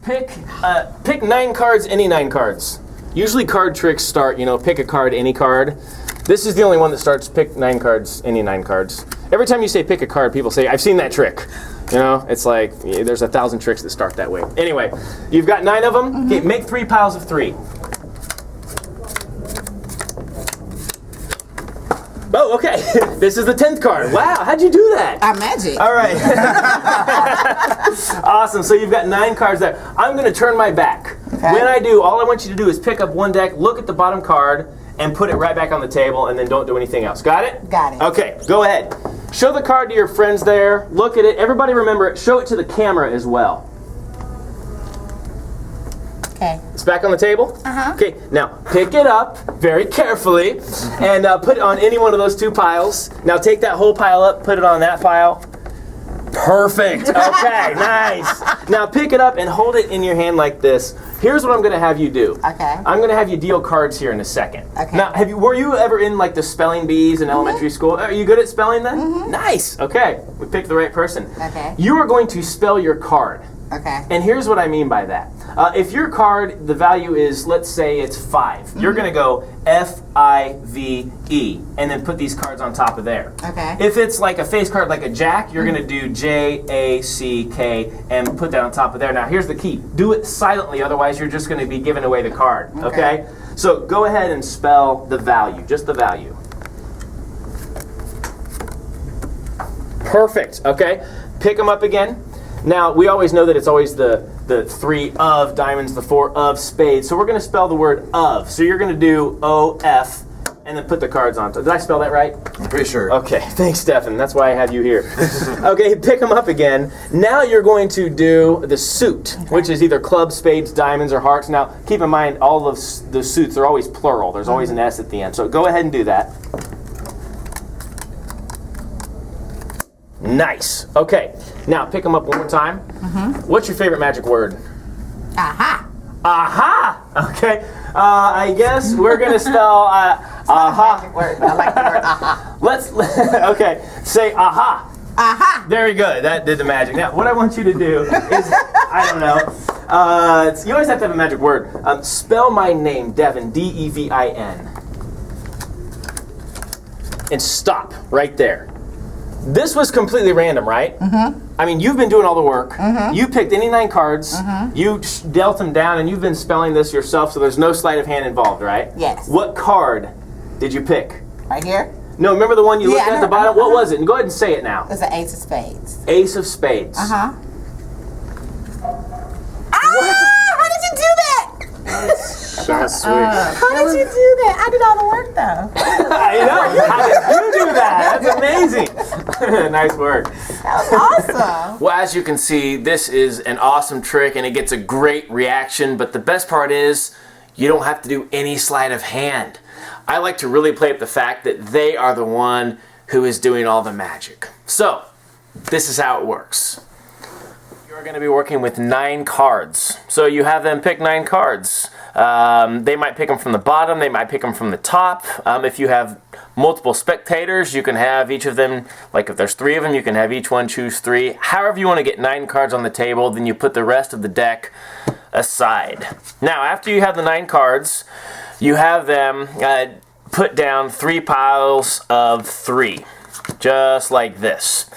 pick 9 cards, any 9 cards. Usually card tricks start, pick a card, any card. This is the only one that starts pick 9 cards, any 9 cards. Every time you say pick a card, people say, I've seen that trick. It's like, there's 1,000 tricks that start that way. Anyway, you've got 9 of them. Okay, make 3 piles of 3. Oh, okay. This is the 10th card. Wow, how'd you do that? I'm magic. All right. Awesome. So you've got 9 cards there. I'm going to turn my back. Okay. When I do, all I want you to do is pick up one deck, look at the bottom card, and put it right back on the table, and then don't do anything else. Got it? Got it. Okay, go ahead. Show the card to your friends there. Look at it. Everybody remember it. Show it to the camera as well. Okay. It's back on the table? Uh-huh. Okay, now pick it up very carefully and put it on any one of those 2 piles. Now take that whole pile up, put it on that pile. Perfect. Okay, nice. Now pick it up and hold it in your hand like this. Here's what I'm going to have you do. Okay. I'm going to have you deal cards here in a second. Okay. Now, were you ever in like the spelling bees in elementary school? Are you good at spelling then? Nice. Okay, we picked the right person. Okay. You are going to spell your card. Okay. And here's what I mean by that. If your card, the value is, let's say it's 5, you're going to go F-I-V-E, and then put these cards on top of there. Okay. If it's like a face card, like a jack, you're going to do J-A-C-K and put that on top of there. Now, here's the key. Do it silently, otherwise you're just going to be giving away the card, okay? So go ahead and spell the value, just the value. Perfect, okay? Pick them up again. Now, we always know that it's always the 3 of diamonds, the 4 of spades. So we're going to spell the word of. So you're going to do O-F and then put the cards on. Did I spell that right? I'm pretty sure. Okay, thanks, Stefan. That's why I have you here. Okay, pick them up again. Now you're going to do the suit, which is either clubs, spades, diamonds, or hearts. Now, keep in mind, all of the suits are always plural. There's always an S at the end. So go ahead and do that. Nice. Okay. Now pick them up one more time. What's your favorite magic word? Aha. Aha. Okay. I guess we're gonna spell aha. Magic word. I like the word aha. Okay. Say aha. Aha. Very good. That did the magic. Now, what I want you to do is, I don't know. You always have to have a magic word. Spell my name, Devin. D-E-V-I-N. And stop right there. This was completely random, right? I mean, you've been doing all the work. You picked any 9 cards. You dealt them down, and you've been spelling this yourself, so there's no sleight of hand involved, right? Yes. What card did you pick? Right here? No, remember the one you looked at the bottom? What was it? And go ahead and say it now. It's an ace of spades. Ace of spades. How did you do that? So sweet. How did you do that? I did all the work, though. I know. How did you do that? That's amazing. Nice work. That was awesome. Well, as you can see, this is an awesome trick, and it gets a great reaction. But the best part is, you don't have to do any sleight of hand. I like to really play up the fact that they are the one who is doing all the magic. So, this is how it works. You're going to be working with 9 cards. So you have them pick 9 cards. They might pick them from the bottom, they might pick them from the top. If you have multiple spectators, you can have each of them, like if there's 3 of them, you can have each one choose 3. However you want to get 9 cards on the table, then you put the rest of the deck aside. Now, after you have the 9 cards, you have them put down 3 piles of 3. Just like this.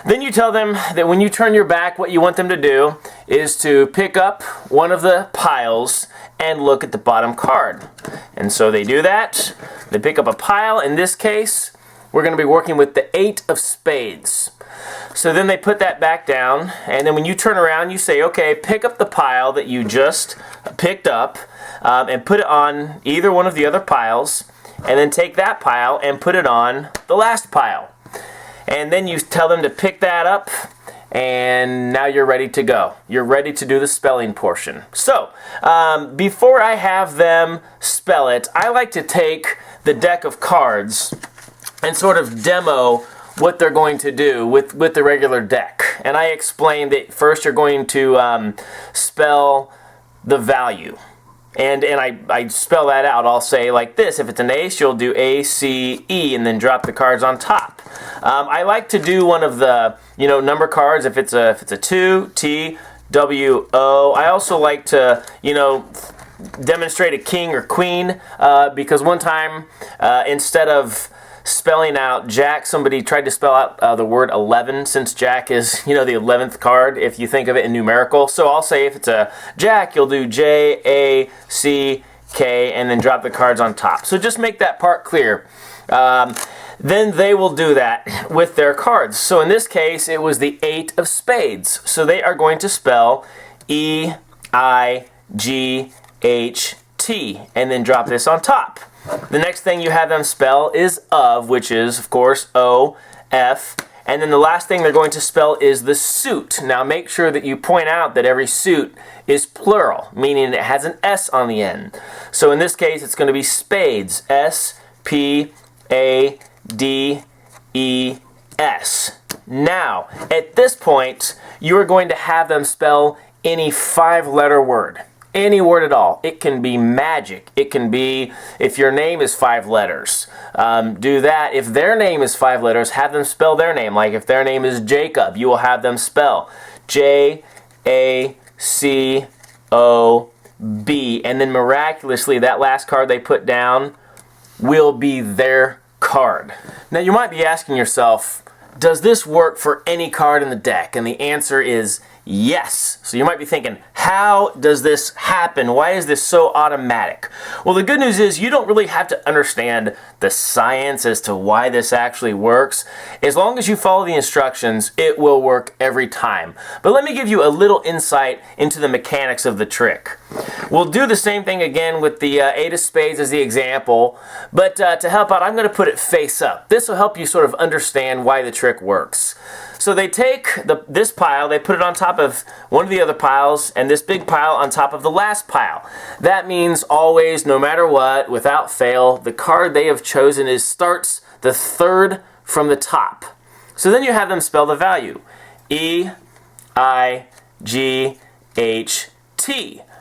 Then you tell them that when you turn your back, what you want them to do is to pick up one of the piles and look at the bottom card. And so they do that. They pick up a pile. In this case, we're going to be working with the 8 of spades. So then they put that back down, and then when you turn around, you say, okay, pick up the pile that you just picked up and put it on either one of the other piles, and then take that pile and put it on the last pile. And then you tell them to pick that up, and now you're ready to go. You're ready to do the spelling portion. So, before I have them spell it, I like to take the deck of cards and sort of demo what they're going to do with the regular deck. And I explain that first you're going to spell the value. And I spell that out. I'll say like this. If it's an ace, you'll do A-C-E and then drop the cards on top. I like to do one of the number cards. If it's a 2, T, W-O. I also like to, demonstrate a king or queen because one time instead of spelling out Jack, somebody tried to spell out the word 11, since Jack is, the 11th card if you think of it in numerical. So I'll say if it's a Jack, you'll do J-A-C-K and then drop the cards on top. So just make that part clear. Then they will do that with their cards. So in this case, it was the 8 of spades. So they are going to spell E-I-G-H-T and then drop this on top. The next thing you have them spell is of, which is, of course, O-F. And then the last thing they're going to spell is the suit. Now make sure that you point out that every suit is plural, meaning it has an S on the end. So in this case, it's going to be spades. S-P-A-D-E-S. Now, at this point, you are going to have them spell any 5-letter word. Any word at all. It can be magic. It can be if your name is 5 letters. Do that. If their name is 5 letters, have them spell their name. Like if their name is Jacob, you will have them spell J-A-C-O-B. And then miraculously, that last card they put down will be their card. Now you might be asking yourself, does this work for any card in the deck? And the answer is yes. So you might be thinking, how does this happen? Why is this so automatic? Well, the good news is you don't really have to understand the science as to why this actually works. As long as you follow the instructions, it will work every time. But let me give you a little insight into the mechanics of the trick. We'll do the same thing again with the 8 of spades as the example, but to help out, I'm going to put it face up. This will help you sort of understand why the trick works. So they take this pile, they put it on top of one of the other piles, and this big pile on top of the last pile. That means always, no matter what, without fail, the card they have chosen starts the 3rd from the top. So then you have them spell the value. E-I-G-H-T.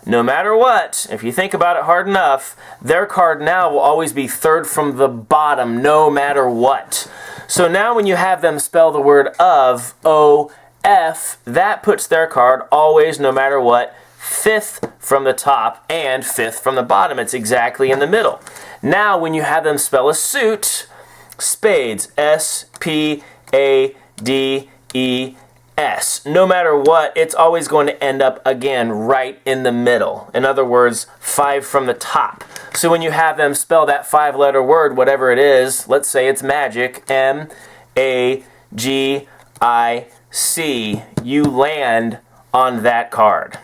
No matter what, if you think about it hard enough, their card now will always be 3rd from the bottom, no matter what. So now when you have them spell the word of, O-F, that puts their card always, no matter what, 5th from the top and 5th from the bottom. It's exactly in the middle. Now when you have them spell a suit, spades, S-P-A-D-E-S. No matter what, it's always going to end up again right in the middle. In other words, 5 from the top. So when you have them spell that 5-letter word, whatever it is, let's say it's magic, M-A-G-I-C, you land on that card.